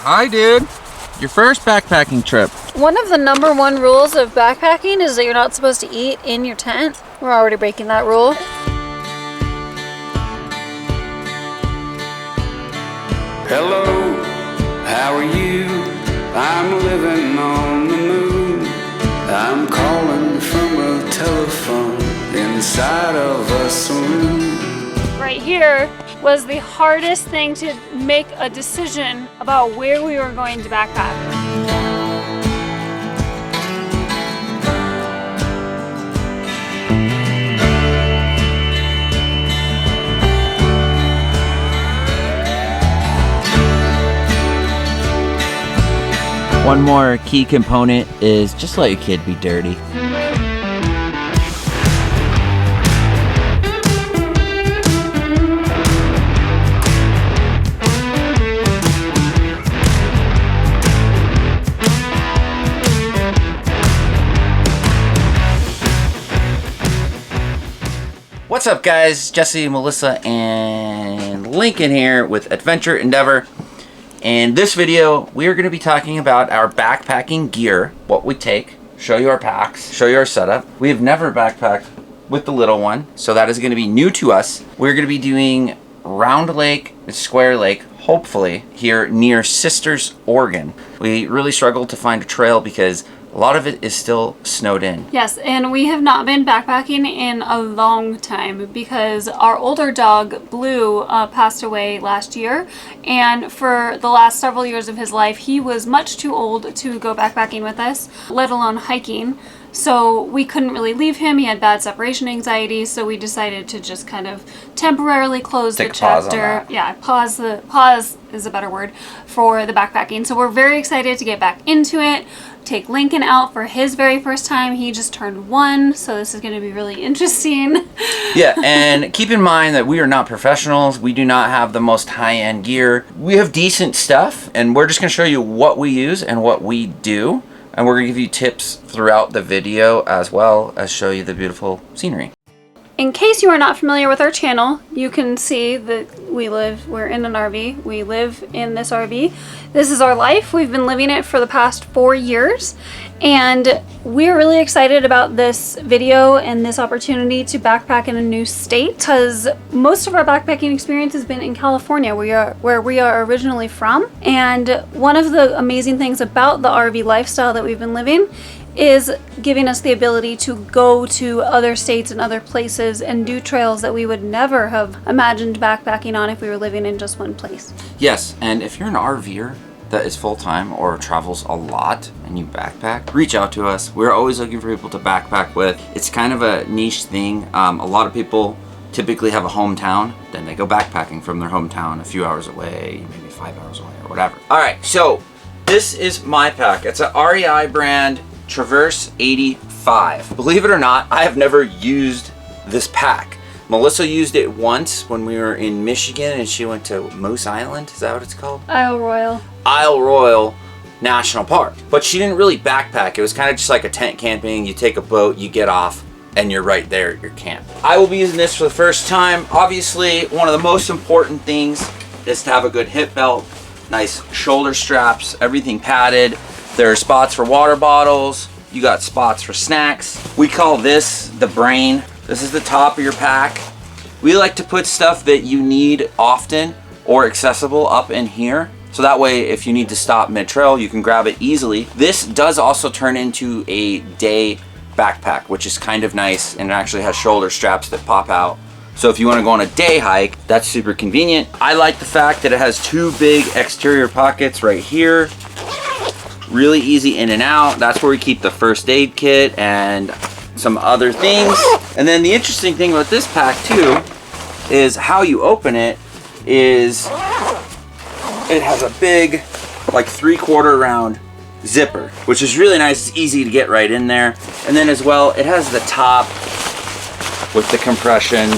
Hi, dude. Your first backpacking trip. One of the #1 rules of backpacking is that you're not supposed to eat in your tent. We're already breaking that rule. Hello, how are you? I'm living on the moon. I'm calling from a telephone inside of a saloon. Right here was the hardest thing to make a decision about where we were going to backpack. One more key component is just let your kid be dirty. What's up, guys? Jesse, Melissa, and Lincoln here with Adventure Endeavor. In this video, we are going to be talking about our backpacking gear, what we take, show you our packs, show you our setup. We have never backpacked with the little one, so that is going to be new to us. We're going to be doing Round Lake and Square Lake, hopefully, here near Sisters, Oregon. We really struggled to find a trail because a lot of it is still snowed in. Yes, and we have not been backpacking in a long time because our older dog, Blue, passed away last year. And for the last several years of his life, he was much too old to go backpacking with us, let alone hiking. So we couldn't really leave him. He had bad separation anxiety, so we decided to just kind of temporarily close the chapter. Yeah, pause is a better word for the backpacking. So we're very excited to get back into it. Take Lincoln out for his very first time. He just turned 1, so this is going to be really interesting. Yeah, and keep in mind that we are not professionals. We do not have the most high-end gear. We have decent stuff, and we're just going to show you what we use and what we do. And we're going to give you tips throughout the video as well as show you the beautiful scenery. In case you are not familiar with our channel, you can see that we're in an RV. We live in this RV. This is our life. We've been living it for the past 4 years. And we're really excited about this video and this opportunity to backpack in a new state because most of our backpacking experience has been in California, where we are originally from. And one of the amazing things about the RV lifestyle that we've been living is giving us the ability to go to other states and other places and do trails that we would never have imagined backpacking on if we were living in just one place. Yes, and if you're an RVer that is full-time or travels a lot and you backpack, reach out to us. We're always looking for people to backpack with. It's kind of a niche thing. A lot of people typically have a hometown, then they go backpacking from their hometown a few hours away, maybe 5 hours away or whatever. All right, so this is my pack. It's a REI brand Traverse 85. Believe it or not, I have never used this pack. Melissa used it once when we were in Michigan and she went to Moose Island. Is that what it's called? Isle Royale. Isle Royale National Park. But she didn't really backpack. It was kind of just like a tent camping. You take a boat, you get off, and you're right there at your camp. I will be using this for the first time. Obviously, one of the most important things is to have a good hip belt, nice shoulder straps, everything padded. There are spots for water bottles. You got spots for snacks. We call this the brain. This is the top of your pack. We like to put stuff that you need often or accessible up in here. So that way, if you need to stop mid-trail, you can grab it easily. This does also turn into a day backpack, which is kind of nice, and it actually has shoulder straps that pop out. So if you want to go on a day hike, that's super convenient. I like the fact that it has 2 big exterior pockets right here. Really easy in and out. That's where we keep the first aid kit and some other things. And then the interesting thing about this pack too is how you open it is it has a big like 3/4 round zipper, which is really nice. It's easy to get right in there. And then as well, it has the top with the compression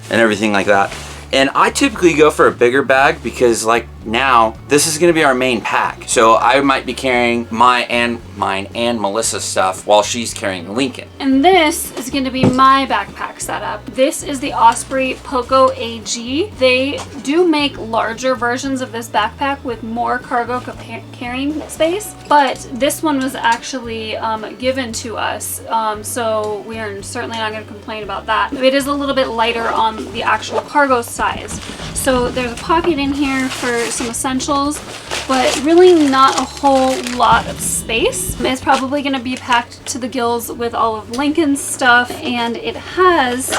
and everything like that. And I typically go for a bigger bag because like now this is gonna be our main pack. So I might be carrying mine and Melissa's stuff while she's carrying Lincoln. And this is going to be my backpack setup. This is the Osprey Poco AG. They do make larger versions of this backpack with more cargo carrying space, but this one was actually given to us, so we are certainly not going to complain about that. It is a little bit lighter on the actual cargo size. So there's a pocket in here for some essentials, but really not a whole lot of space. It's probably going to be packed to the gills with all of Lincoln's stuff, and it has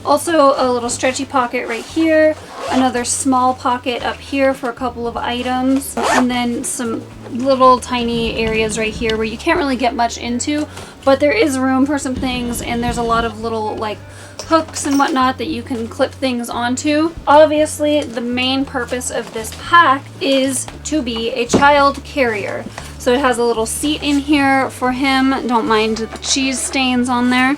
also a little stretchy pocket right here, another small pocket up here for a couple of items, and then some little tiny areas right here where you can't really get much into, but there is room for some things, and there's a lot of little like hooks and whatnot that you can clip things onto. Obviously, the main purpose of this pack is to be a child carrier. So it has a little seat in here for him. Don't mind the cheese stains on there.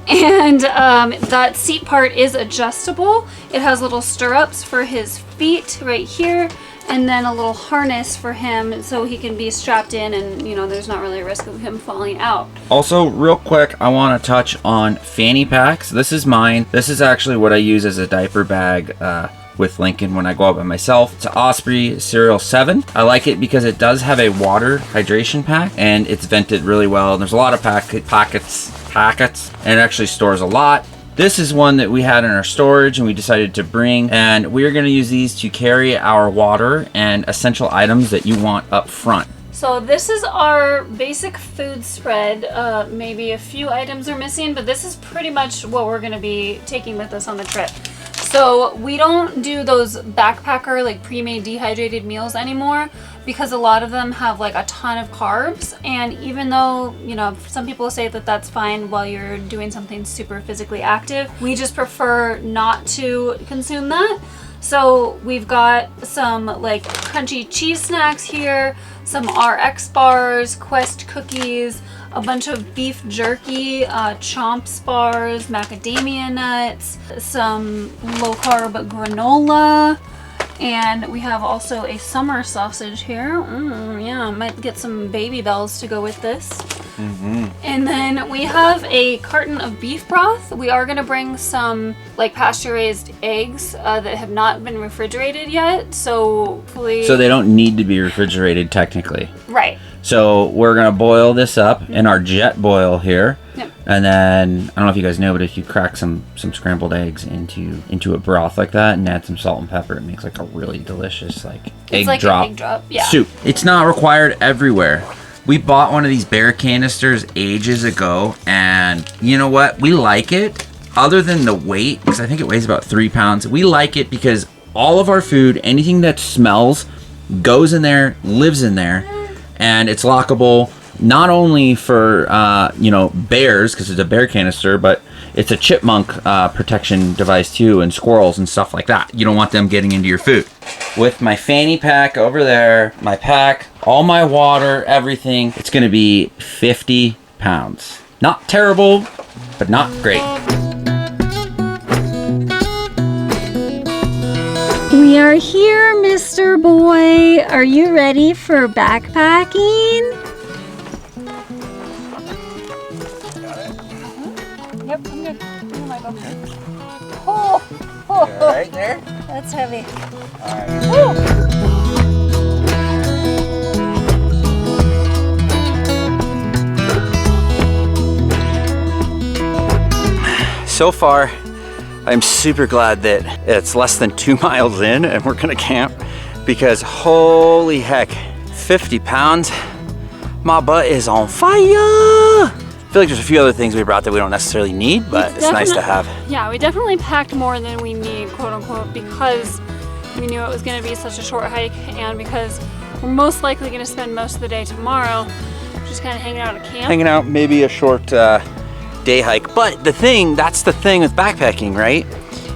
And that seat part is adjustable. It has little stirrups for his feet right here, and then a little harness for him so he can be strapped in and, you know, there's not really a risk of him falling out. Also, real quick, I want to touch on fanny packs. This is mine. This is actually what I use as a diaper bag with Lincoln when I go out by myself. It's an Osprey Serial 7. I like it because it does have a water hydration pack and it's vented really well. There's a lot of packets, and it actually stores a lot. This is one that we had in our storage and we decided to bring, and we are going to use these to carry our water and essential items that you want up front. So this is our basic food spread. Maybe a few items are missing, but this is pretty much what we're going to be taking with us on the trip. So we don't do those backpacker like pre-made dehydrated meals anymore because a lot of them have like a ton of carbs, and even though, you know, some people say that that's fine while you're doing something super physically active, we just prefer not to consume that. So we've got some like crunchy cheese snacks here, some RX bars, Quest cookies, a bunch of beef jerky, Chomps bars, macadamia nuts, some low carb granola, and we have also a summer sausage here. Yeah, might get some Baby Bells to go with this. And then we have a carton of beef broth. We are going to bring some like pasture raised eggs that have not been refrigerated yet, so hopefully... So they don't need to be refrigerated technically. Right. So we're going to boil this up in our jet boil here. Yep. And then, I don't know if you guys know, but if you crack some scrambled eggs into a broth like that and add some salt and pepper, it makes like a really delicious egg drop yeah. soup. It's not required everywhere. We bought one of these bear canisters ages ago, and you know what? We like it, other than the weight, because I think it weighs about 3 pounds. We like it because all of our food, anything that smells, goes in there, lives in there, and it's lockable. Not only for bears, because it's a bear canister, but it's a chipmunk protection device too, and squirrels and stuff like that. You don't want them getting into your food. With my fanny pack over there, my pack, all my water, everything, it's going to be 50 pounds. Not terrible, but not great. We are here, Mr. Boy. Are you ready for backpacking? Yep, I'm good. Oh, Right there? that's heavy. All right. So far, I'm super glad that it's less than 2 miles in and we're gonna camp, because holy heck, 50 pounds, my butt is on fire. I feel like there's a few other things we brought that we don't necessarily need, but it's nice to have. Yeah, we definitely packed more than we need, quote unquote, because we knew it was going to be such a short hike, and because we're most likely going to spend most of the day tomorrow just kind of hanging out at camp. Hanging out, maybe a short day hike. But that's the thing with backpacking, right?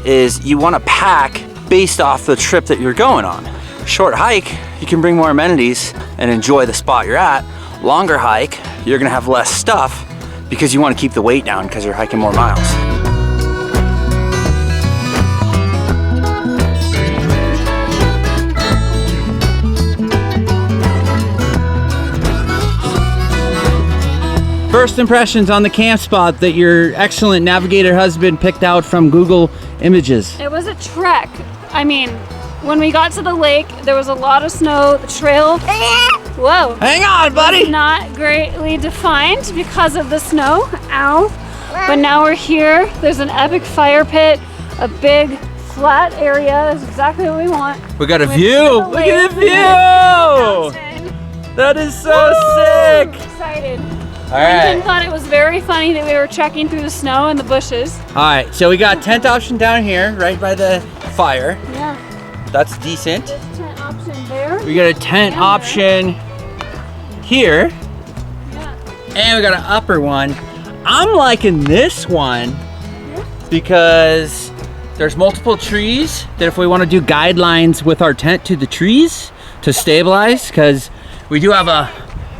Is you want to pack based off the trip that you're going on. Short hike, you can bring more amenities and enjoy the spot you're at. Longer hike, you're gonna have less stuff because you want to keep the weight down because you're hiking more miles. First impressions on the camp spot that your excellent navigator husband picked out from Google Images. It was a trek. I mean, when we got to the lake, there was a lot of snow. The trail, whoa. Hang on, buddy. Was not greatly defined because of the snow. Ow. But now we're here. There's an epic fire pit, a big flat area. That's exactly what we want. We got a With view. the Look lake. at the view. Mountain. That is so I'm sick. excited. All Lincoln right. thought it was very funny that we were trekking through the snow and the bushes. All right. So we got tent option down here, right by the fire. Yeah. That's decent. There's tent option there. We got a tent And option here, Yeah. and we got an upper one. I'm liking this one because there's multiple trees that if we want to do guidelines with our tent to the trees to stabilize, because we do have a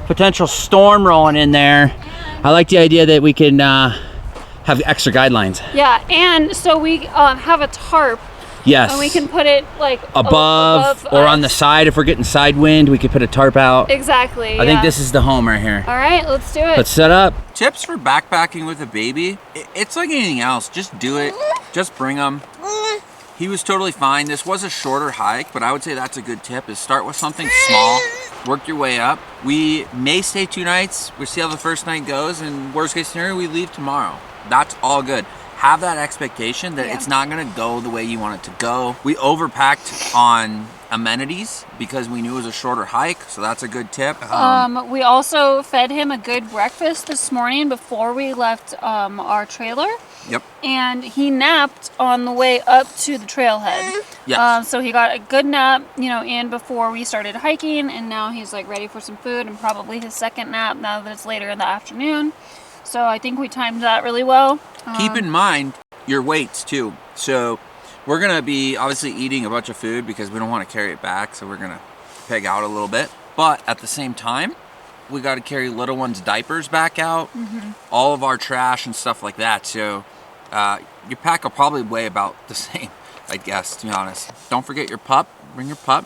potential storm rolling in there. I like the idea that we can have extra guidelines. Yeah, and so we have a tarp, Yes. and we can put it like above or on the us. side. If we're getting side wind, we could put a tarp out. Exactly. I think this is the home right here. All right, let's do it. Let's set up. Tips for backpacking with a baby. It's like anything else. Just do it. Just bring them. He was totally fine. This was a shorter hike, but I would say that's a good tip is start with something small, work your way up. We may stay 2 nights. We see how the first night goes, and worst case scenario, we leave tomorrow. That's all good. Have that expectation that it's not gonna go the way you want it to go. We overpacked on amenities because we knew it was a shorter hike, so that's a good tip. We also fed him a good breakfast this morning before we left our trailer. Yep. And he napped on the way up to the trailhead. Yes. So he got a good nap, in before we started hiking, and now he's like ready for some food and probably his second nap now that it's later in the afternoon. So I think we timed that really well. Keep in mind your weights too. So we're gonna be obviously eating a bunch of food because we don't want to carry it back. So we're gonna peg out a little bit. But at the same time, we got to carry little ones' diapers back out, all of our trash and stuff like that. So your pack will probably weigh about the same, I guess, to be honest. Don't forget your pup. Bring your pup.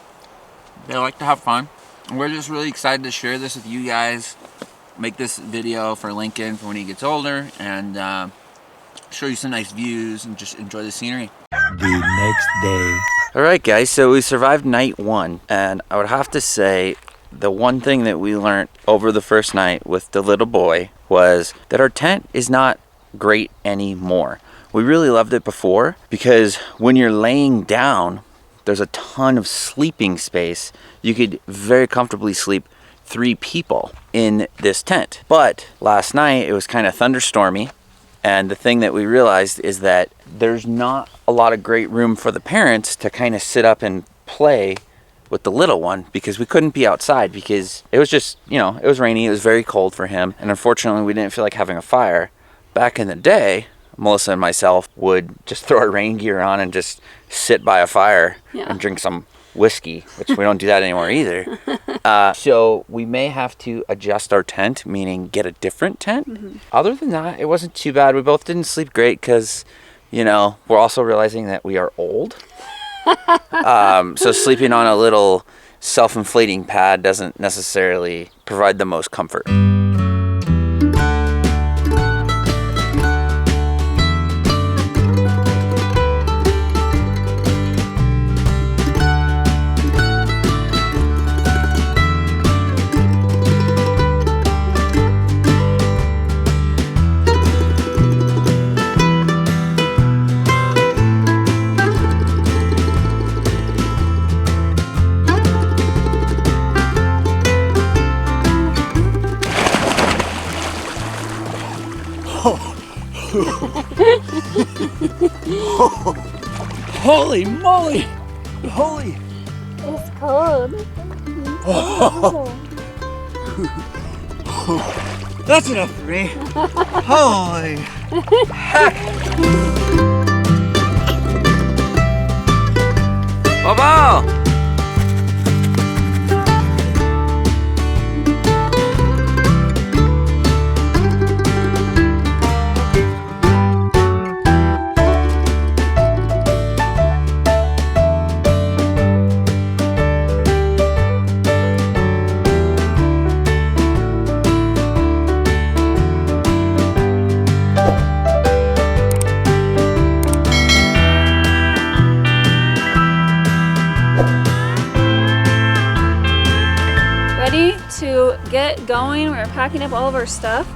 They like to have fun. And we're just really excited to share this with you guys. Make this video for Lincoln for when he gets older and show you some nice views and just enjoy the scenery. The next day. All right, guys, so we survived night 1, and I would have to say the one thing that we learned over the first night with the little boy was that our tent is not great anymore. We really loved it before because when you're laying down, there's a ton of sleeping space. You could very comfortably sleep 3 people in this tent. But last night it was kind of thunderstormy, and the thing that we realized is that there's not a lot of great room for the parents to kind of sit up and play with the little one because we couldn't be outside because it was just, it was rainy, it was very cold for him, and unfortunately we didn't feel like having a fire. Back in the day, Melissa and myself would just throw our rain gear on and just sit by a fire and drink some whiskey, which we don't do that anymore either. So we may have to adjust our tent, meaning get a different tent. Other than that, it wasn't too bad. We both didn't sleep great because, we're also realizing that we are old. So sleeping on a little self-inflating pad doesn't necessarily provide the most comfort. Holy moly! Holy! It's cold. That's enough for me. Holy heck! Bobo! ready to get going. We're packing up all of our stuff.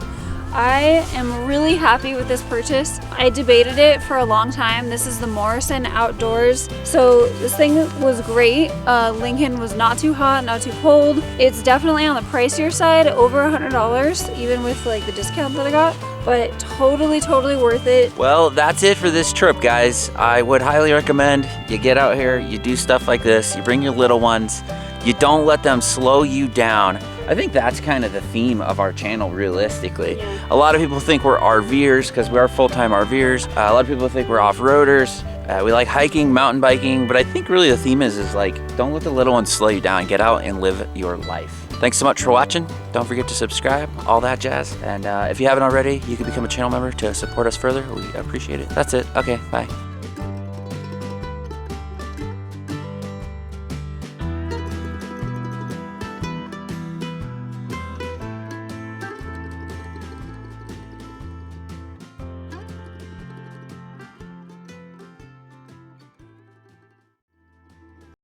I am really happy with this purchase. I debated it for a long time. This is the Morrison Outdoors. So this thing was great. Lincoln was not too hot, not too cold. It's definitely on the pricier side, over $100, even with like the discount that I got, but totally worth it. Well, that's it for this trip, guys. I would highly recommend you get out here, you do stuff like this, you bring your little ones, you don't let them slow you down. I think that's kind of the theme of our channel, realistically. Yeah. A lot of people think we're RVers because we are full-time RVers. A lot of people think we're off-roaders. We like hiking, mountain biking, but I think really the theme is like, don't let the little ones slow you down. Get out and live your life. Thanks so much for watching. Don't forget to subscribe, all that jazz. And if you haven't already, you can become a channel member to support us further. We appreciate it. That's it. Okay, bye.